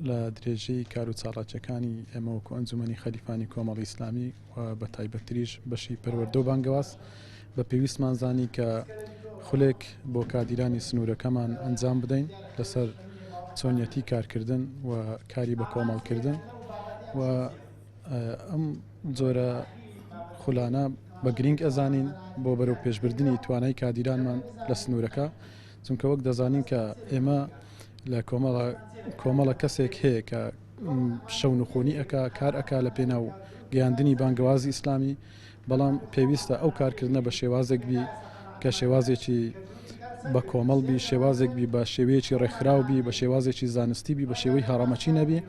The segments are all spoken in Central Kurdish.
لە درێژەی کار و چاڵاکیەکانی ئێمە وەکو ئەنجومەنی خەلیفانی کۆمەڵی ئیسلامی و بە تایبەتریش بەشی پەروەردە و بانگەواز بە پێویستمان زانی کە خولێک بۆ کادیرانی سنوورەکەمان ئەنجام بدەین لەسەر چۆنیەتی کارکردن و کاری بە کۆمەڵکردن و ئەم جۆرە خولانە بە گرنگ ئەزانین بۆ بەرەو پێشبردننی توانای کادیرانمان لە سنوورەکە چونکە وەک دەزانین کە ئێمە لە کۆمەڵە کەسێک هەیە کە شەو نخۆنی ئەکا کار ئەکا لە پێناو گەیاندنی بانگەوازی ئیسلامی بەڵام پێویستە ئەو کارکردنە بە شێوازێک بی کە شێوازێکی بە کۆمەڵ بی شێوازێک بی بە شێوەیەکی ڕێکخراو بی بە شێوازێکی زانستی بی بە شێوەی هەڕەمەچی نەبی.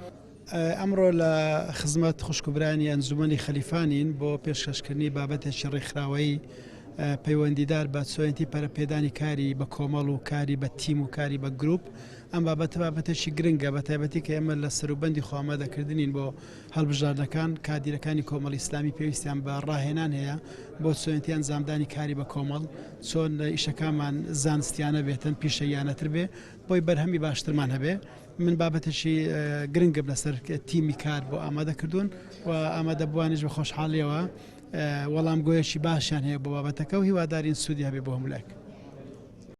ئەمڕۆ لە خزمەت خوشکبرانی ئەنجومەنی خەلیفانین بۆ پێشکەشکردنی بابەتێکی ڕێکخراوەی پەیوەندیدار بە چۆنیەتی پەرەپێدانی کاری بە کۆمەڵ و کاری بە تیم و کاری بە گروپ. ئەم بابەتێکی گرنگە بە تایبەتی کە ئێمە لە سەروبەندی خۆئامادەکردنین بۆ هەڵبژاردنەکان کادیرەکانی کۆمەڵی ئیسلامی پێویستیان بە ڕاهێنان هەیە بۆ چۆنیەتی ئەنجامدانی کاری بە کۆمەڵ چۆن ئیشەکانمان زانستیانە بێتن پیشەیانەتر بێ بۆی بەرهەمی باشترمان هەبێ. من بابەتێکی گرنگم لەسەر تیمی کار بۆ ئامادەکردوون و ئامادە بوانیش بە خۆشحاڵیەوە وەڵام گۆیەکی باشیان هەیە بۆ بابەتەکە و هیوادارین سوودی هەبێ بۆ هەمولایەک.